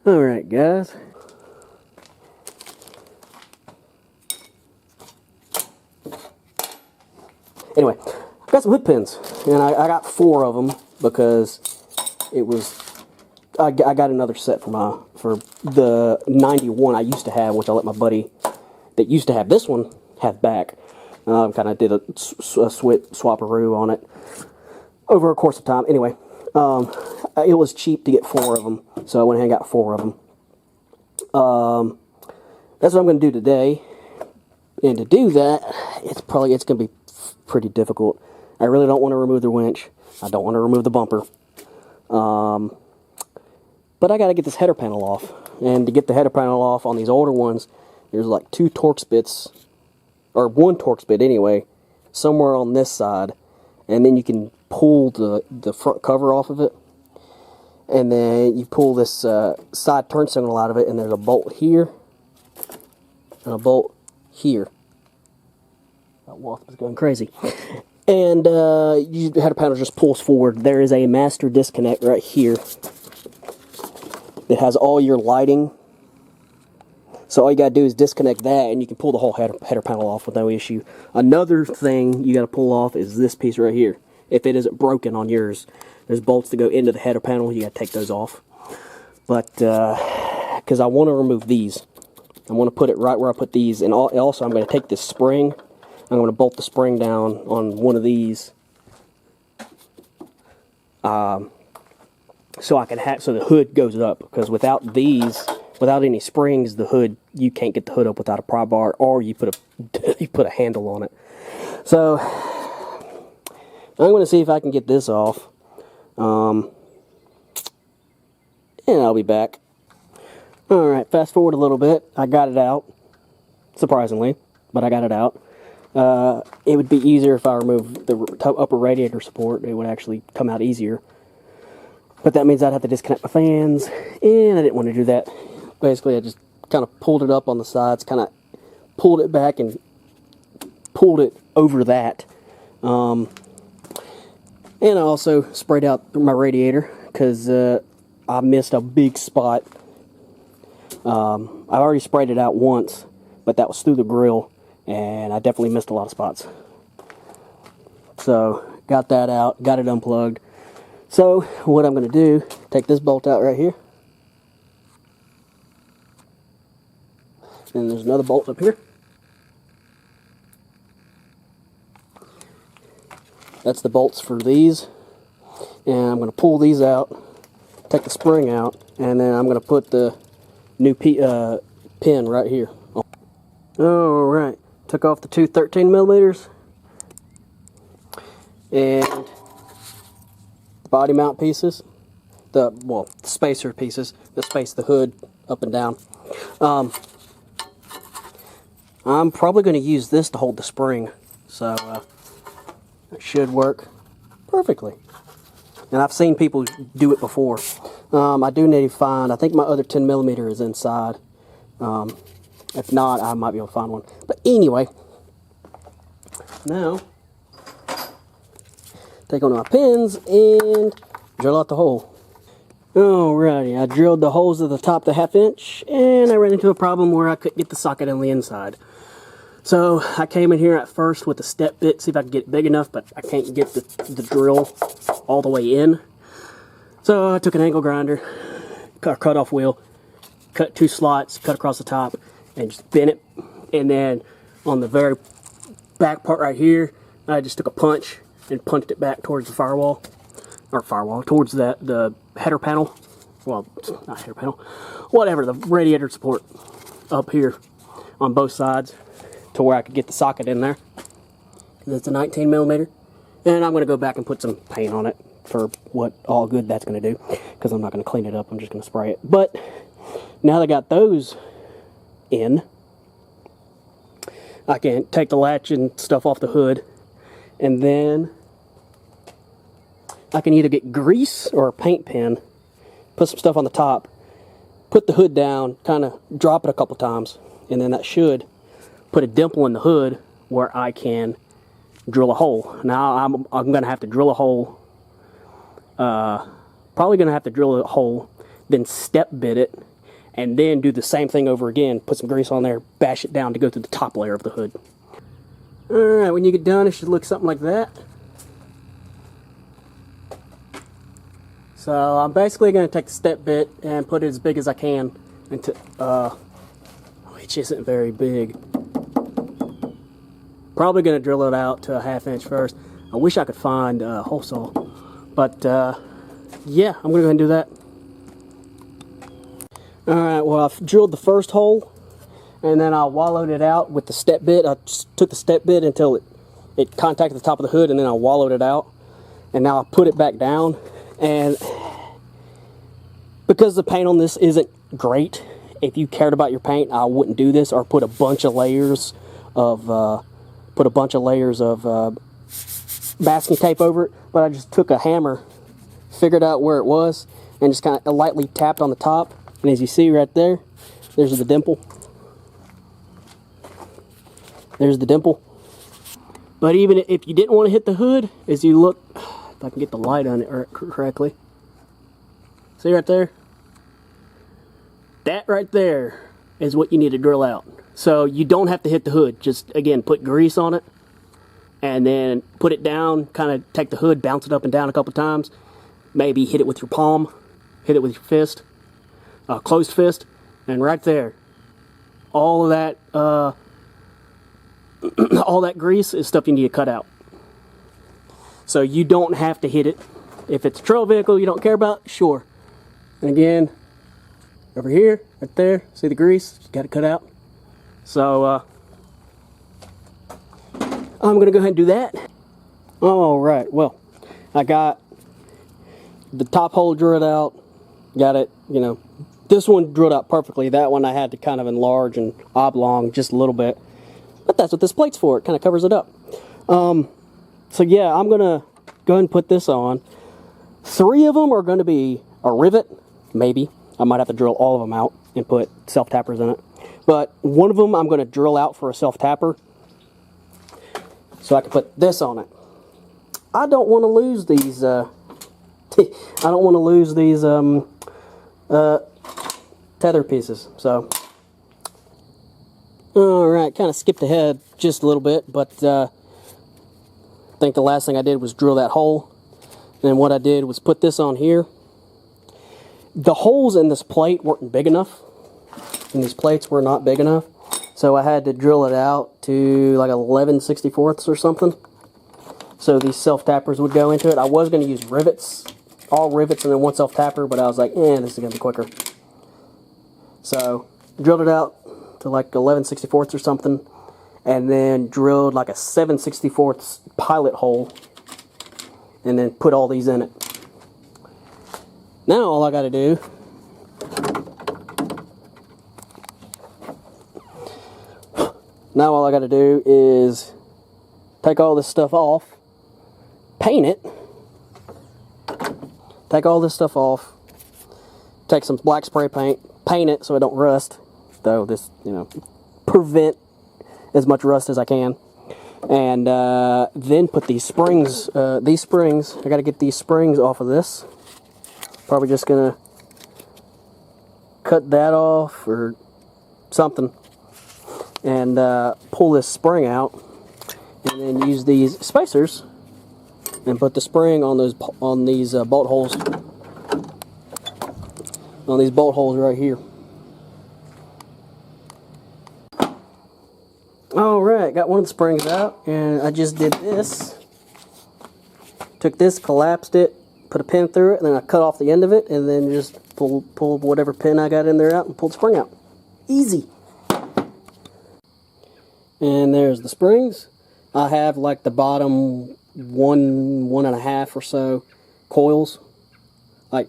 Alright guys, anyway, I've got some hood pins, and I got 4 of them because it was, I got another set for the 91 I used to have, which I let my buddy that used to have this one have back. Kind of did a swap-a-roo on it over a course of time. Anyway, it was cheap to get 4 of them, so I went ahead and got 4 of them. That's what I'm going to do today. And to do that, it's going to be pretty difficult. I really don't want to remove the winch. I don't want to remove the bumper. But I got to get this header panel off. And to get the header panel off on these older ones, there's like 2 Torx bits, or 1 Torx bit anyway, somewhere on this side. And then you can pull the front cover off of it. And then you pull this side turn signal out of it, and there's a bolt here and a bolt here. That wasp is going crazy. And the header panel just pulls forward. There is a master disconnect right here that has all your lighting. So all you got to do is disconnect that, and you can pull the whole header panel off with no issue. Another thing you got to pull off is this piece right here. If it isn't broken on yours, there's bolts that go into the header panel. You got to take those off. But because I want to remove these, I want to put it right where I put these. And also, I'm going to take this spring. I'm going to bolt the spring down on one of these, so I can have, so the hood goes up. Because without these, without any springs, the hood, you can't get the hood up without a pry bar, or you put a handle on it. So I'm going to see if I can get this off, and I'll be back. All right, fast forward a little bit. I got it out, surprisingly, but I got it out. It would be easier if I removed the upper radiator support. It would actually come out easier. But that means I'd have to disconnect my fans, and I didn't want to do that. Basically, I just kind of pulled it up on the sides, kind of pulled it back and pulled it over that. And I also sprayed out my radiator because I missed a big spot. I already sprayed it out once, but that was through the grill. And I definitely missed a lot of spots. So, got that out, got it unplugged. So, what I'm going to do, take this bolt out right here. And there's another bolt up here. That's the bolts for these. And I'm going to pull these out, take the spring out, and then I'm going to put the new pin right here. Alright. Took off the 2 13mm and body mount pieces, the spacer pieces that space the hood up and down. I'm probably going to use this to hold the spring, so it should work perfectly. And I've seen people do it before. I do need to find, I think my other 10mm is inside. If not, I might be able to find one. But anyway, now, take one of my pins and drill out the hole. Alrighty, I drilled the holes at the top of the 1/2 inch, and I ran into a problem where I couldn't get the socket on the inside. So, I came in here at first with a step bit, see if I could get it big enough, but I can't get the drill all the way in. So, I took an angle grinder, cut off wheel, cut 2 slots, cut across the top, and just bent it. And then on the very back part right here, I just took a punch and punched it back towards the firewall, towards the header panel. Well, not header panel, whatever, the radiator support up here on both sides to where I could get the socket in there. That's a 19mm. And I'm going to go back and put some paint on it for what all good that's going to do, because I'm not going to clean it up, I'm just going to spray it. But now that I got those in, I can take the latch and stuff off the hood, and then I can either get grease or a paint pen, put some stuff on the top, put the hood down, kind of drop it a couple times, and then that should put a dimple in the hood where I can drill a hole. Now I'm going to have to drill a hole, probably going to have to drill a hole, then step bit it, and then do the same thing over again. Put some grease on there, bash it down to go through the top layer of the hood. Alright, when you get done, it should look something like that. So I'm basically going to take the step bit and put it as big as I can into, which isn't very big. Probably going to drill it out to a 1/2 inch first. I wish I could find a hole saw, but yeah, I'm going to go ahead and do that. Alright, well, I've drilled the first hole, and then I wallowed it out with the step bit. I just took the step bit until it contacted the top of the hood, and then I wallowed it out. And now I put it back down, and because the paint on this isn't great, if you cared about your paint, I wouldn't do this, or put a bunch of layers of masking tape over it. But I just took a hammer, figured out where it was, and just kind of lightly tapped on the top. And as you see right there, there's the dimple. There's the dimple. But even if you didn't want to hit the hood, as you look, if I can get the light on it correctly. See right there? That right there is what you need to drill out. So you don't have to hit the hood. Just, again, put grease on it, and then put it down, kind of take the hood, bounce it up and down a couple times. Maybe hit it with your palm, hit it with your fist, closed fist, and right there, all of that, all that grease is stuff you need to cut out. So you don't have to hit it. If it's a trail vehicle you don't care about, sure. And again, over here, right there, see the grease? You got to cut out. So I'm going to go ahead and do that. Alright, well, I got the top hole drilled out. Got it, you know, this one drilled out perfectly. That one I had to kind of enlarge and oblong just a little bit. But that's what this plate's for. It kind of covers it up. So yeah, I'm going to go ahead and put this on. 3 of them are going to be a rivet, maybe. I might have to drill all of them out and put self-tappers in it. But one of them I'm going to drill out for a self-tapper, so I can put this on it. I don't want to lose these, I don't want to lose these tether pieces. So, alright, kind of skipped ahead just a little bit, but I think the last thing I did was drill that hole. And what I did was put this on here. The holes in this plate weren't big enough, and these plates were not big enough, so I had to drill it out to like 11/64 or something, so these self-tappers would go into it. I was going to use rivets, all rivets and then one self-tapper, but I was like, this is going to be quicker. So drilled it out to like 11/64 or something, and then drilled like a 7/64 pilot hole, and then put all these in it. Now all I got to do is take all this stuff off, paint it, take all this stuff off, take some black spray paint, paint it so it don't rust, though this, you know, prevent as much rust as I can, and then put these springs, I got to get these springs off of this. Probably just gonna cut that off or something, and pull this spring out, and then use these spacers and put the spring on these bolt holes, on these bolt holes right here. Alright, got one of the springs out, and I just did this. Took this, collapsed it, put a pin through it, and then I cut off the end of it, and then just pull whatever pin I got in there out and pull the spring out. Easy. And there's the springs. I have like the bottom one and a half or so coils. Like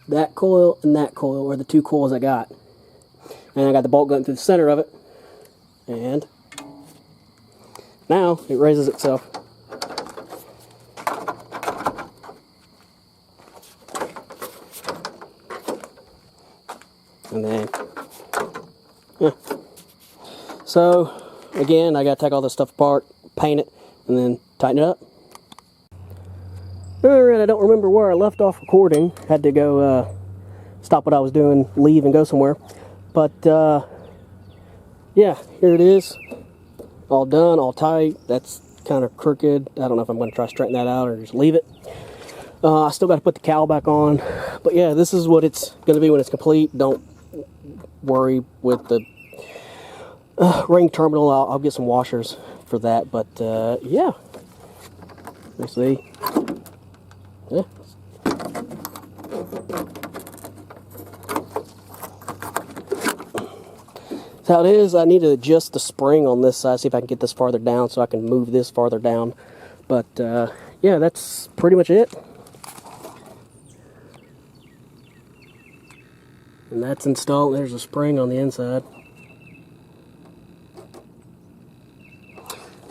that coil and that coil are the 2 coils I got. And I got the bolt going through the center of it. And now it raises itself. And then, yeah. So, again, I got to take all this stuff apart, paint it, and then tighten it up. Alright, I don't remember where I left off recording. Had to go stop what I was doing, leave and go somewhere. But yeah, here it is, all done, all tight. That's kind of crooked. I don't know if I'm going to try to straighten that out or just leave it. I still got to put the cowl back on, but yeah, this is what it's going to be when it's complete. Don't worry with the ring terminal. I'll get some washers for that, but yeah, let's see. Yeah. That's how it is. I need to adjust the spring on this side, see if I can get this farther down so I can move this farther down. But yeah, that's pretty much it. And that's installed. There's a spring on the inside.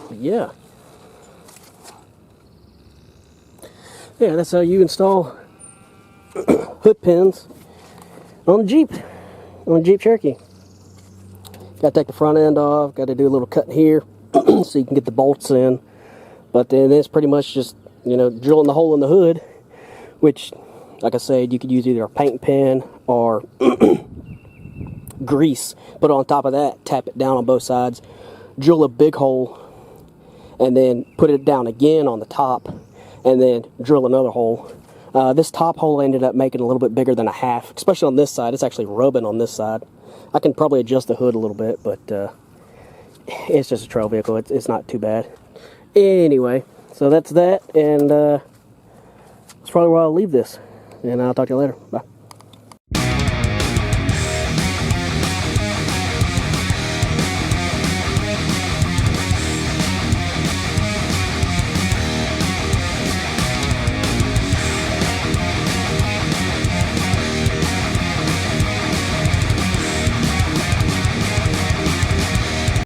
But yeah. Yeah, that's how you install hood pins on the Jeep Cherokee. Got to take the front end off, got to do a little cut here so you can get the bolts in. But then it's pretty much just, you know, drilling the hole in the hood, which, like I said, you could use either a paint pen or grease. Put it on top of that, tap it down on both sides, drill a big hole, and then put it down again on the top, and then drill another hole. This top hole ended up making a little bit bigger than a half, especially on this side. It's actually rubbing on this side. I can probably adjust the hood a little bit, but it's just a trail vehicle. It's not too bad. Anyway, so that's that, and that's probably where I'll leave this. And I'll talk to you later. Bye.